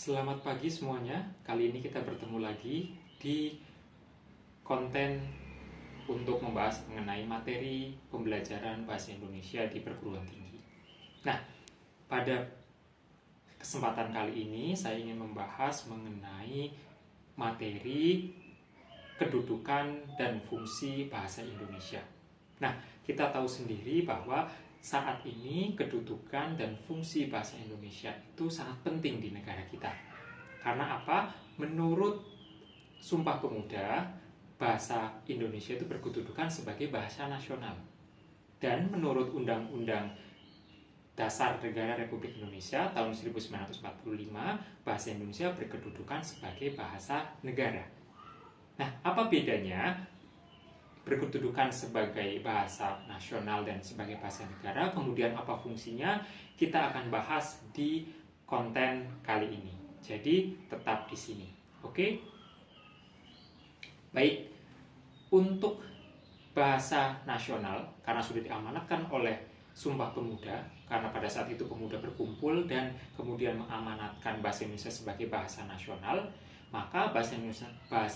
Selamat pagi semuanya. Kali ini kita bertemu lagi di konten untuk membahas mengenai materi pembelajaran bahasa Indonesia di perguruan tinggi. Nah, pada kesempatan kali ini saya ingin membahas mengenai materi kedudukan dan fungsi bahasa Indonesia. Nah, kita tahu sendiri bahwa saat ini kedudukan dan fungsi bahasa Indonesia itu sangat penting di negara kita. Karena apa? Menurut Sumpah Pemuda, bahasa Indonesia itu berkedudukan sebagai bahasa nasional. Dan menurut Undang-Undang Dasar Negara Republik Indonesia tahun 1945, bahasa Indonesia berkedudukan sebagai bahasa negara. Nah, apa bedanya berkedudukan sebagai bahasa nasional dan sebagai bahasa negara, kemudian apa fungsinya, kita akan bahas di konten kali ini. Jadi tetap di sini. Oke? Baik, untuk bahasa nasional, karena sudah diamanatkan oleh Sumpah Pemuda, karena pada saat itu pemuda berkumpul dan kemudian mengamanatkan bahasa Indonesia sebagai bahasa nasional, maka bahasa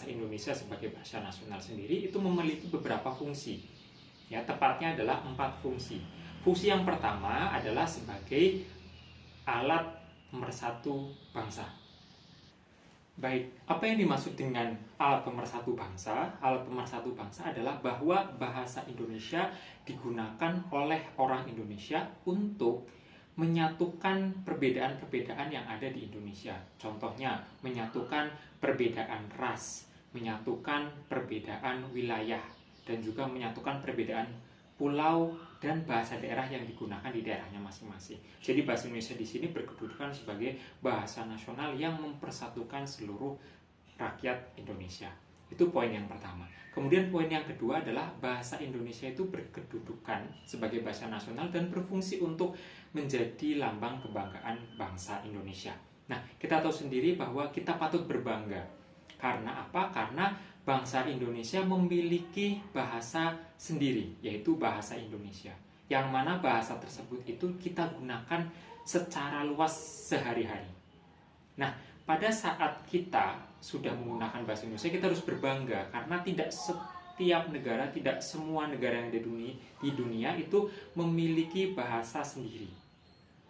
Indonesia sebagai bahasa nasional sendiri itu memiliki beberapa fungsi. Ya, tepatnya adalah 4 fungsi. Fungsi yang pertama adalah sebagai alat pemersatu bangsa. Baik, apa yang dimaksud dengan alat pemersatu bangsa? Alat pemersatu bangsa adalah bahwa bahasa Indonesia digunakan oleh orang Indonesia untuk menyatukan perbedaan-perbedaan yang ada di Indonesia. Contohnya, menyatukan perbedaan ras, menyatukan perbedaan wilayah, dan juga menyatukan perbedaan pulau dan bahasa daerah yang digunakan di daerahnya masing-masing. Jadi bahasa Indonesia di sini berkedudukan sebagai bahasa nasional yang mempersatukan seluruh rakyat Indonesia. Itu poin yang pertama. Kemudian poin yang kedua adalah bahasa Indonesia itu berkedudukan sebagai bahasa nasional dan berfungsi untuk menjadi lambang kebanggaan bangsa Indonesia. Nah, kita tahu sendiri bahwa kita patut berbangga. Karena apa? Karena bangsa Indonesia memiliki bahasa sendiri, yaitu bahasa Indonesia. Yang mana bahasa tersebut itu kita gunakan secara luas sehari-hari. Nah, pada saat kita sudah menggunakan bahasa Indonesia, kita harus berbangga karena tidak setiap negara, tidak semua negara yang ada di dunia itu memiliki bahasa sendiri.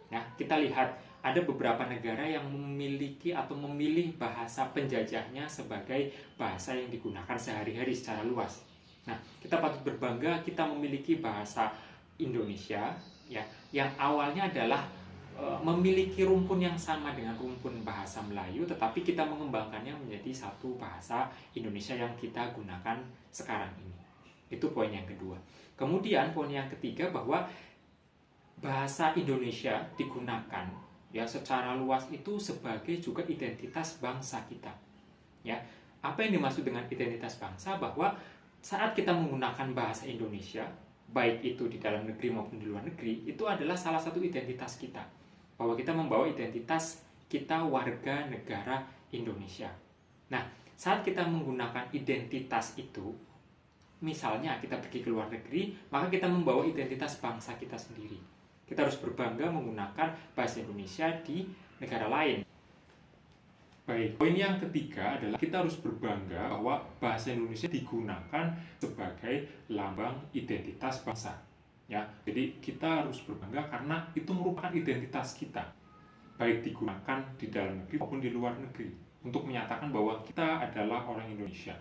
Nah, kita lihat ada beberapa negara yang memiliki atau memilih bahasa penjajahnya sebagai bahasa yang digunakan sehari-hari secara luas. Nah, kita patut berbangga kita memiliki bahasa Indonesia ya, yang awalnya adalah memiliki rumpun yang sama dengan rumpun bahasa Melayu, tetapi kita mengembangkannya menjadi satu bahasa Indonesia yang kita gunakan sekarang ini. Itu poin yang kedua. Kemudian poin yang ketiga bahwa bahasa Indonesia digunakan ya secara luas itu sebagai juga identitas bangsa kita. Ya, apa yang dimaksud dengan identitas bangsa? Bahwa saat kita menggunakan bahasa Indonesia, baik itu di dalam negeri maupun di luar negeri, itu adalah salah satu identitas kita. Bahwa kita membawa identitas kita warga negara Indonesia. Nah, saat kita menggunakan identitas itu, misalnya kita pergi ke luar negeri, maka kita membawa identitas bangsa kita sendiri. Kita harus berbangga menggunakan bahasa Indonesia di negara lain. Baik, poin yang ketiga adalah kita harus berbangga bahwa bahasa Indonesia digunakan sebagai lambang identitas bangsa. Ya, jadi kita harus berbangga karena itu merupakan identitas kita, baik digunakan di dalam negeri maupun di luar negeri, untuk menyatakan bahwa kita adalah orang Indonesia.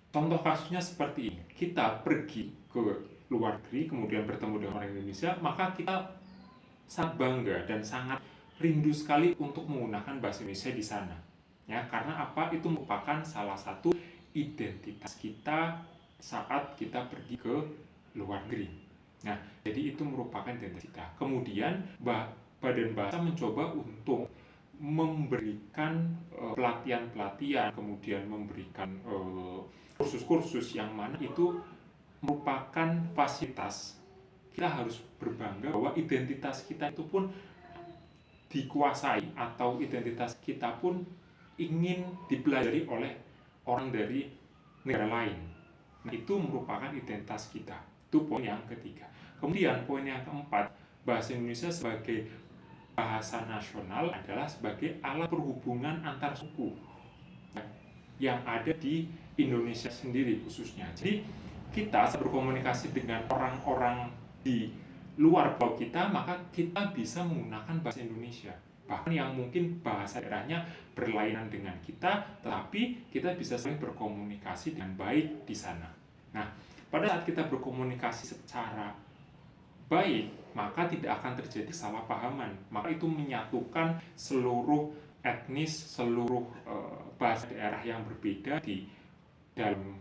Contoh kasusnya seperti ini, kita pergi ke luar negeri, kemudian bertemu dengan orang Indonesia, maka kita sangat bangga dan sangat rindu sekali untuk menggunakan bahasa Indonesia di sana. Ya, karena apa? Itu merupakan salah satu identitas kita saat kita pergi ke luar negeri. Nah, jadi itu merupakan identitas kita. Kemudian Badan Bahasa mencoba untuk memberikan pelatihan-pelatihan, kemudian memberikan kursus-kursus yang mana itu merupakan fasilitas. Kita harus berbangga bahwa identitas kita itu pun dikuasai atau identitas kita pun ingin dipelajari oleh orang dari negara lain. Nah, itu merupakan identitas kita. Itu poin yang ketiga. Kemudian poin yang keempat, bahasa Indonesia sebagai bahasa nasional adalah sebagai alat perhubungan antar suku yang ada di Indonesia sendiri khususnya. Jadi kita berkomunikasi dengan orang-orang di luar pulau kita, maka kita bisa menggunakan bahasa Indonesia. Bahkan yang mungkin bahasa daerahnya berlainan dengan kita, tetapi kita bisa saling berkomunikasi dengan baik di sana. Nah, pada saat kita berkomunikasi secara baik, maka tidak akan terjadi kesalahpahaman. Maka itu menyatukan seluruh etnis, seluruh bahasa daerah yang berbeda di dalam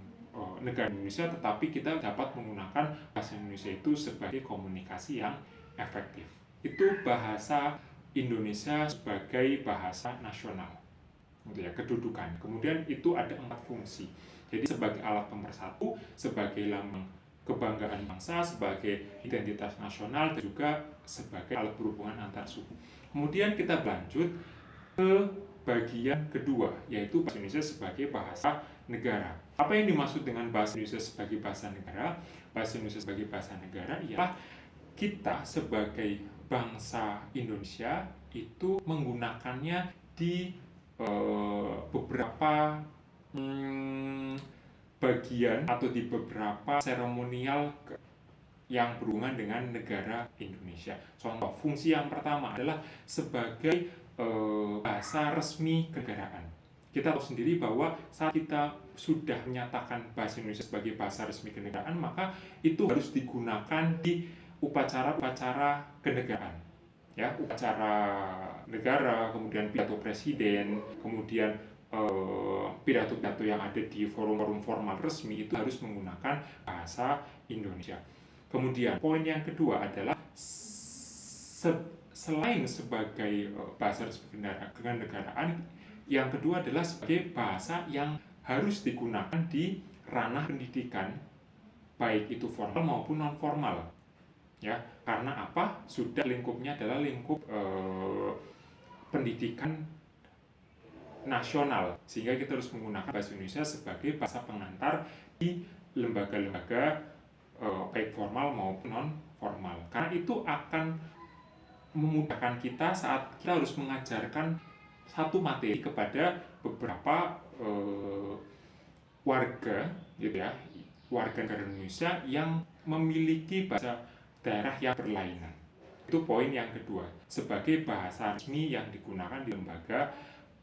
negara Indonesia, tetapi kita dapat menggunakan bahasa Indonesia itu sebagai komunikasi yang efektif. Itu bahasa Indonesia sebagai bahasa nasional, gitu ya, kedudukan. Kemudian itu ada 4 fungsi. Jadi sebagai alat pemersatu, sebagai lambang kebanggaan bangsa, sebagai identitas nasional, dan juga sebagai alat berhubungan antar suku. Kemudian kita berlanjut ke bagian kedua, yaitu bahasa Indonesia sebagai bahasa negara. Apa yang dimaksud dengan bahasa Indonesia sebagai bahasa negara? Bahasa Indonesia sebagai bahasa negara ialah kita sebagai bangsa Indonesia itu menggunakannya di beberapa bagian atau di beberapa seremonial yang berhubungan dengan negara Indonesia. Contoh, fungsi yang pertama adalah sebagai bahasa resmi kenegaraan. Kita tahu sendiri bahwa saat kita sudah menyatakan bahasa Indonesia sebagai bahasa resmi kenegaraan, maka itu harus digunakan di upacara-upacara kenegaraan. Ya, upacara negara, kemudian pidato presiden, kemudian pidato-pidato yang ada di forum-forum formal resmi itu harus menggunakan bahasa Indonesia. Kemudian poin yang kedua adalah selain sebagai bahasa resmi kenegaraan, yang kedua adalah sebagai bahasa yang harus digunakan di ranah pendidikan, baik itu formal maupun non formal. Ya, karena apa? Sudah lingkupnya adalah lingkup pendidikan nasional, sehingga kita harus menggunakan bahasa Indonesia sebagai bahasa pengantar di lembaga-lembaga baik formal maupun non formal. Karena itu akan memudahkan kita saat kita harus mengajarkan satu materi kepada beberapa warga, gitu ya, warga negara Indonesia yang memiliki bahasa daerah yang berlainan. Itu poin yang kedua, sebagai bahasa resmi yang digunakan di lembaga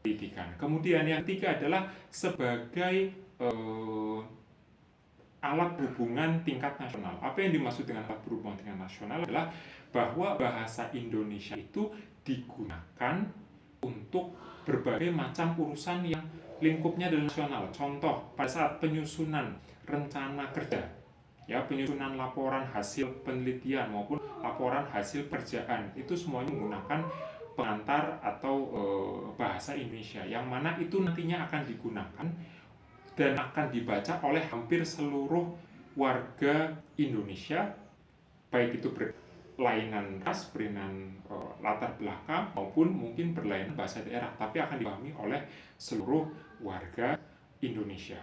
pendidikan. Kemudian yang ketiga adalah sebagai alat berhubungan tingkat nasional. Apa yang dimaksud dengan alat berhubungan tingkat nasional adalah bahwa bahasa Indonesia itu digunakan untuk berbagai macam urusan yang lingkupnya adalah nasional. Contoh, pada saat penyusunan rencana kerja, ya, penyusunan laporan hasil penelitian maupun laporan hasil pekerjaan, itu semuanya menggunakan pengantar atau bahasa Indonesia, yang mana itu nantinya akan digunakan dan akan dibaca oleh hampir seluruh warga Indonesia, baik itu berlainan ras, berlainan latar belakang, maupun mungkin berlainan bahasa daerah, tapi akan dipahami oleh seluruh warga Indonesia.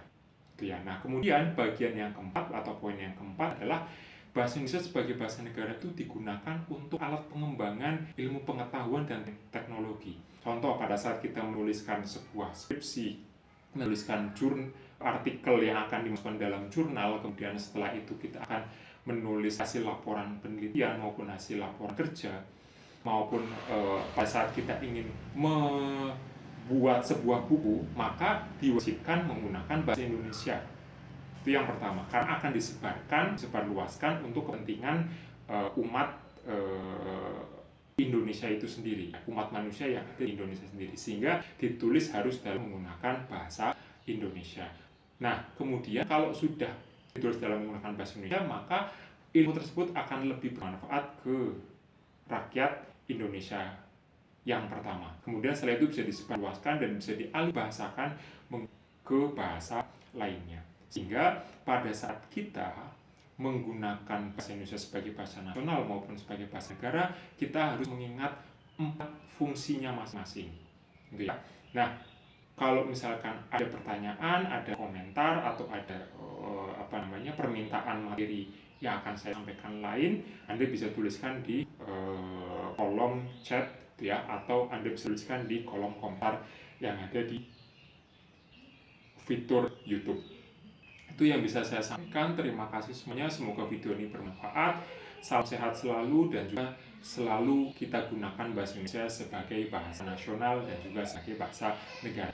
Itu ya. Nah, kemudian bagian yang keempat atau poin yang keempat adalah bahasa Indonesia sebagai bahasa negara itu digunakan untuk alat pengembangan ilmu pengetahuan dan teknologi. Contoh, pada saat kita menuliskan sebuah skripsi, menuliskan artikel yang akan dimasukkan dalam jurnal, kemudian setelah itu kita akan menulis hasil laporan penelitian maupun hasil laporan kerja, maupun pada saat kita ingin membuat sebuah buku, maka diwajibkan menggunakan bahasa Indonesia. Itu yang pertama, karena akan disebarluaskan untuk kepentingan umat Indonesia itu sendiri, umat manusia yang ada di Indonesia sendiri, sehingga ditulis harus dalam menggunakan bahasa Indonesia. Nah, kemudian kalau sudah ditulis dalam menggunakan bahasa Indonesia, maka ilmu tersebut akan lebih bermanfaat ke rakyat Indonesia yang pertama. Kemudian setelah itu bisa disebarluaskan dan bisa dialihbahasakan ke bahasa lainnya. Sehingga pada saat kita menggunakan bahasa Indonesia sebagai bahasa nasional maupun sebagai bahasa negara, kita harus mengingat 4 fungsinya masing-masing. Gitu ya. Nah, kalau misalkan ada pertanyaan, ada komentar, atau ada permintaan materi yang akan saya sampaikan lain, Anda bisa tuliskan di kolom chat ya, atau Anda bisa tuliskan di kolom komentar yang ada di fitur YouTube. Itu yang bisa saya sampaikan. Terima kasih semuanya, semoga video ini bermanfaat. Salam sehat selalu, dan juga selalu kita gunakan bahasa Indonesia sebagai bahasa nasional dan juga sebagai bahasa negara.